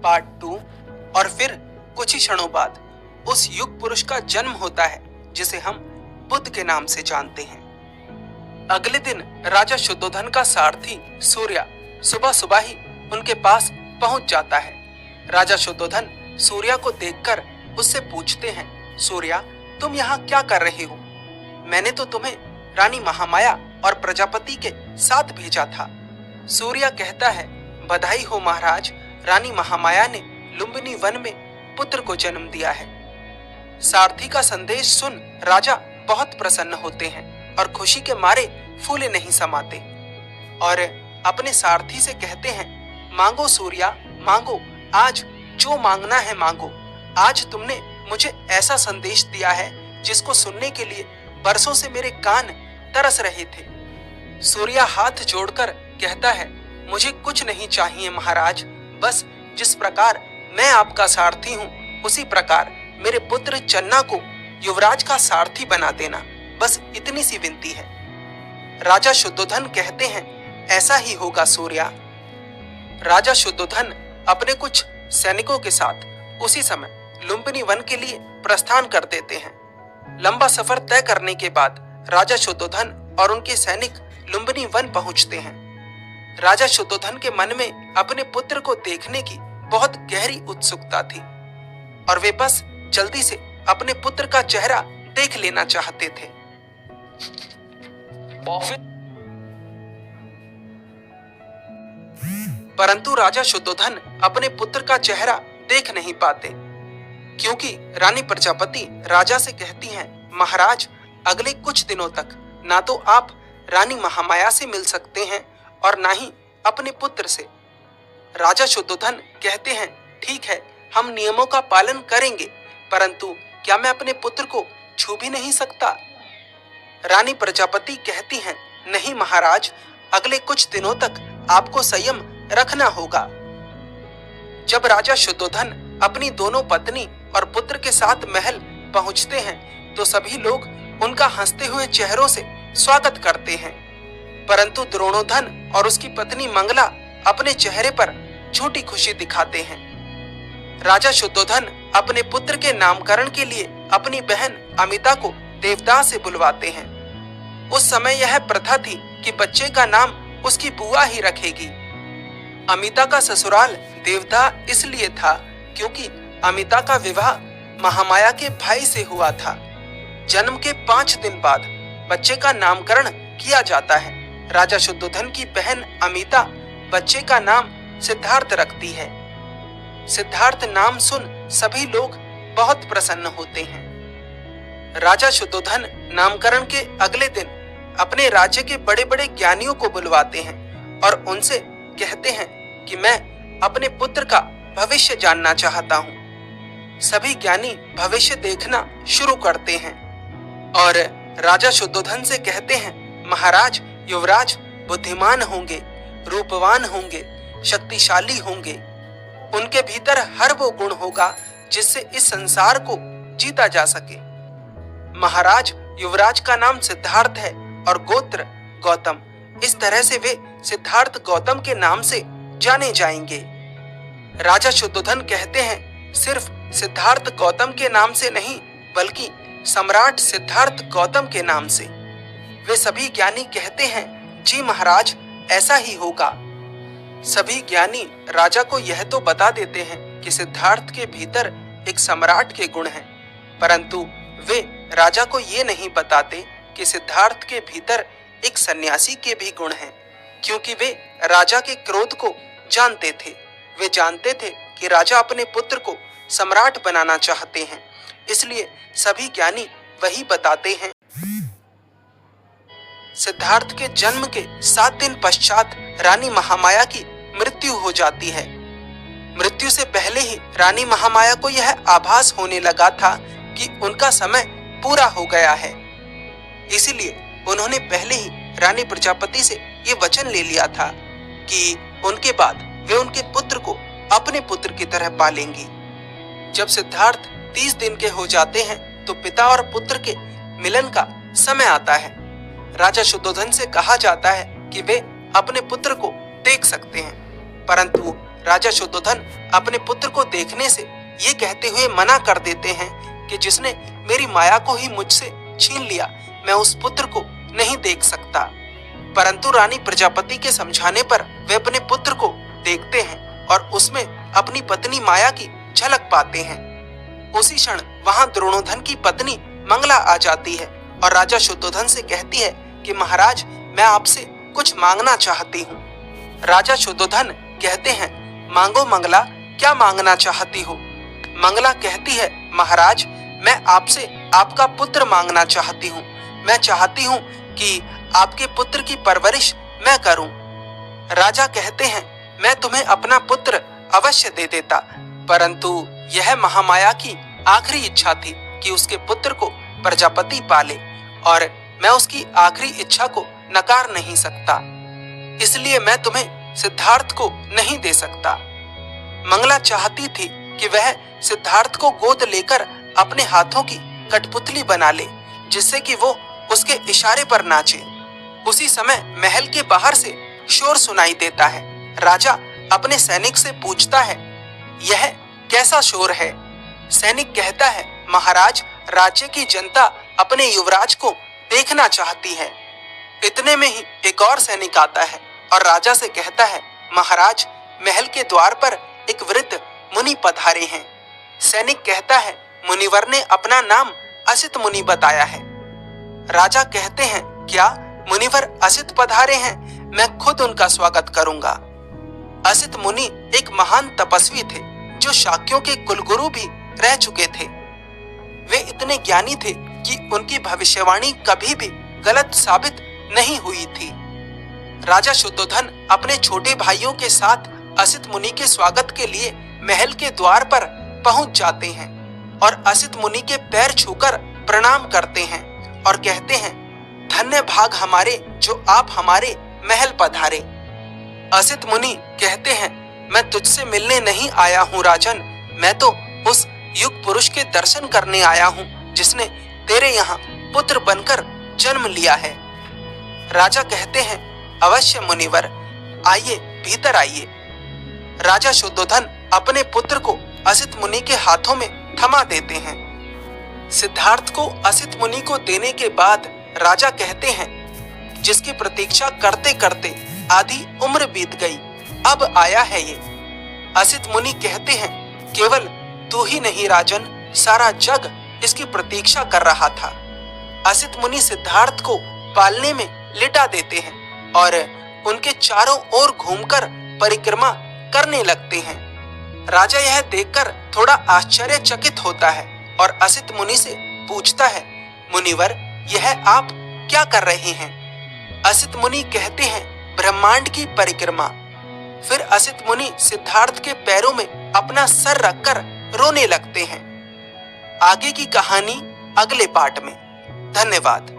Part 2। और फिर कुछ ही क्षणों बाद उस युग पुरुष का जन्म होता है जिसे हम बुद्ध के नाम से जानते हैं। अगले दिन राजा शुद्धोधन का सारथी सूर्या सुबह सुबह ही उनके पास पहुंच जाता है। राजा शुद्धोधन सूर्या को देखकर उससे पूछते हैं, सूर्या, तुम यहाँ क्या कर रहे हो? मैंने तो तुम्हें रानी महामाया और प्रजापति के साथ भेजा था। सूर्या कहता है, बधाई हो महाराज, रानी महामाया ने लुम्बिनी वन में पुत्र को जन्म दिया है। सारथी का संदेश सुन राजा बहुत प्रसन्न होते हैं और खुशी के मारे फूले नहीं समाते और अपने सारथी से कहते हैं, मांगो सूर्या, मांगो, आज जो मांगना है मांगो। आज तुमने मुझे ऐसा संदेश दिया है जिसको सुनने के लिए बरसों से मेरे कान तरस रहे थे। सूर्या हाथ जोड़कर कहता है, मुझे कुछ नहीं चाहिए महाराज, बस जिस प्रकार मैं आपका सारथी हूँ उसी प्रकार मेरे पुत्र चन्ना को युवराज का सारथी बना देना, बस इतनी सी विनती है। राजा शुद्धोधन कहते हैं, ऐसा ही होगा सूर्या। राजा शुद्धोधन अपने कुछ सैनिकों के साथ उसी समय लुम्बिनी वन के लिए प्रस्थान कर देते हैं। लंबा सफर तय करने के बाद राजा शुद्धोधन और उनके सैनिक लुम्बिनी वन पहुंचते हैं। राजा शुद्धोधन के मन में अपने पुत्र को देखने की बहुत गहरी उत्सुकता थी और वे बस जल्दी से अपने पुत्र का चेहरा देख लेना चाहते थे। परंतु राजा शुद्धोधन अपने पुत्र का चेहरा देख नहीं पाते क्योंकि रानी प्रजापति राजा से कहती हैं, महाराज, अगले कुछ दिनों तक ना तो आप रानी महामाया से मिल सकते हैं और ना ही अपने पुत्र से। राजा शुद्धोधन कहते हैं, ठीक है, हम नियमों का पालन करेंगे, परंतु क्या मैं अपने पुत्र को छू भी नहीं सकता? रानी प्रजापति कहती हैं, नहीं महाराज, अगले कुछ दिनों तक आपको संयम रखना होगा। जब राजा शुद्धोधन अपनी दोनों पत्नी और पुत्र के साथ महल पहुंचते हैं तो सभी लोग उनका हंसते हुए चेहरों से स्वागत करते हैं, परंतु द्रोणोधन और उसकी पत्नी मंगला अपने चेहरे पर झूठी खुशी दिखाते हैं। राजा शुद्धोधन अपने पुत्र के नामकरण के लिए अपनी बहन अमिता को देवदास से बुलवाते हैं। उस समय यह प्रथा थी कि बच्चे का नाम उसकी बुआ ही रखेगी। अमिता का ससुराल देवदा इसलिए था क्योंकि अमिता का विवाह महामाया के भाई से हुआ था। जन्म के 5 दिन बाद बच्चे का नामकरण किया जाता है। राजा शुद्धोधन की बहन अमिता बच्चे का नाम सिद्धार्थ रखती है। सिद्धार्थ नाम सुन सभी लोग बहुत प्रसन्न होते हैं। राजा शुद्धोधन नामकरण के अगले दिन अपने राज्य के बड़े बड़े ज्ञानियों को बुलवाते हैं और उनसे कहते हैं कि मैं अपने पुत्र का भविष्य जानना चाहता हूँ। सभी ज्ञानी भविष्य देखना शुरू करते हैं और राजा शुद्धोधन से कहते हैं, महाराज, युवराज बुद्धिमान होंगे, रूपवान होंगे, शक्तिशाली होंगे। उनके भीतर हर वो गुण होगा जिससे इस संसार को जीता जा सके। महाराज, युवराज का नाम सिद्धार्थ है और गोत्र गौतम। इस तरह से वे सिद्धार्थ गौतम के नाम से जाने जाएंगे। राजा शुद्धोधन कहते हैं, सिर्फ सिद्धार्थ गौतम के नाम से नहीं बल्कि सम्राट सिद्धार्थ गौतम के नाम से। वे सभी ज्ञानी कहते हैं, जी महाराज, ऐसा ही होगा। सभी ज्ञानी राजा को यह तो बता देते हैं कि सिद्धार्थ के भीतर एक सम्राट के गुण हैं, परंतु वे राजा को ये नहीं बताते कि सिद्धार्थ के भीतर एक सन्यासी के भी गुण हैं, क्योंकि वे राजा के क्रोध को जानते थे। वे जानते थे कि राजा अपने पुत्र को सम्राट बनाना चाहते हैं, इसलिए सभी ज्ञानी वही बताते हैं। सिद्धार्थ के जन्म के 7 दिन पश्चात रानी महामाया की मृत्यु हो जाती है। मृत्यु से पहले ही रानी महामाया को यह आभास होने लगा था कि उनका समय पूरा हो गया है, इसीलिए उन्होंने पहले ही रानी प्रजापति से ये वचन ले लिया था कि उनके बाद वे उनके पुत्र को अपने पुत्र की तरह पालेंगी। जब सिद्धार्थ 30 दिन के हो जाते हैं तो पिता और पुत्र के मिलन का समय आता है। राजा शुद्धोधन से कहा जाता है कि वे अपने पुत्र को देख सकते हैं। परंतु राजा शुद्धोधन अपने पुत्र को देखने से ये कहते हुए मना कर देते हैं कि जिसने मेरी माया को ही मुझसे छीन लिया, मैं उस पुत्र को नहीं देख सकता। परंतु रानी प्रजापति के समझाने पर वे अपने पुत्र को देखते हैं और उसमें अपनी पत्नी माया की झलक पाते हैं। उसी क्षण वहां द्रोणोधन की पत्नी मंगला आ जाती है और राजा शुद्धोधन से कहती है कि महाराज, मैं आपसे कुछ मांगना चाहती हूँ। राजा शुद्धोधन कहते हैं, मांगो मंगला, क्या मांगना चाहती हो? मंगला कहती है, महाराज, मैं आपसे आपका पुत्र मांगना चाहती हूँ। मैं चाहती हूँ कि आपके पुत्र की परवरिश मैं करूं। राजा कहते हैं, मैं तुम्हें अपना पुत्र अवश्य दे देता, परंतु यह महामाया की आखिरी इच्छा थी कि उसके पुत्र को प्रजापति पाले, और मैं उसकी आखिरी इच्छा को नकार नहीं सकता, इसलिए मैं तुम्हें सिद्धार्थ को नहीं दे सकता। मंगला चाहती थी कि वह सिद्धार्थ को गोद लेकर अपने हाथों की कठपुतली बना ले, जिससे कि वो उसके इशारे पर नाचे। उसी समय महल के बाहर से शोर सुनाई देता है। राजा अपने सैनिक से पूछता है, यह कैसा शोर है? सैनिक कहता है, महाराज, राज्य की जनता अपने युवराज को देखना चाहती है। इतने में ही एक और सैनिक आता है और राजा से कहता है, महाराज, महल के द्वार पर एक वृद्ध मुनि पधारे हैं। सैनिक कहता है, मुनिवर ने अपना नाम असित मुनि बताया है। राजा कहते हैं, क्या मुनिवर असित पधारे हैं? मैं खुद उनका स्वागत करूंगा। असित मुनि एक महान तपस्वी थे जो शाक्यों के कुलगुरु भी रह चुके थे। वे इतने ज्ञानी थे कि उनकी भविष्यवाणी कभी भी गलत साबित नहीं हुई थी। राजा शुद्धोधन अपने छोटे भाइयों के साथ असित मुनि के स्वागत के लिए महल के द्वार पर पहुंच जाते हैं और असित मुनि के पैर छूकर प्रणाम करते हैं और कहते हैं, धन्य भाग हमारे जो आप हमारे महल पधारे। असित मुनि कहते हैं, मैं तुझसे मिलने नहीं आया हूँ राजन, मैं तो उस युग पुरुष के दर्शन करने आया हूँ जिसने तेरे यहाँ पुत्र बनकर जन्म लिया है। राजा कहते हैं, अवश्य मुनिवर, आइए, भीतर आइए। राजा शुद्धोधन अपने पुत्र को असित मुनि के हाथों में थमा देते हैं। सिद्धार्थ को असित मुनि को देने के बाद राजा कहते हैं, जिसकी प्रतीक्षा करते करते आधी उम्र बीत गई, अब आया है ये। असित मुनि कहते हैं, केवल तू ही नहीं राजन, सारा जग इसकी प्रतीक्षा कर रहा था। असित मुनि सिद्धार्थ को पालने में लिटा देते हैं और उनके चारों ओर घूमकर परिक्रमा करने लगते हैं। राजा यह देखकर थोड़ा आश्चर्यचकित होता है और असित मुनि से पूछता है, मुनिवर, यह आप क्या कर रहे हैं? असित मुनि कहते हैं, ब्रह्मांड की परिक्रमा। फिर असित मुनि सिद्धार्थ के पैरों में अपना सर रखकर रोने लगते हैं। आगे की कहानी अगले पार्ट में। धन्यवाद।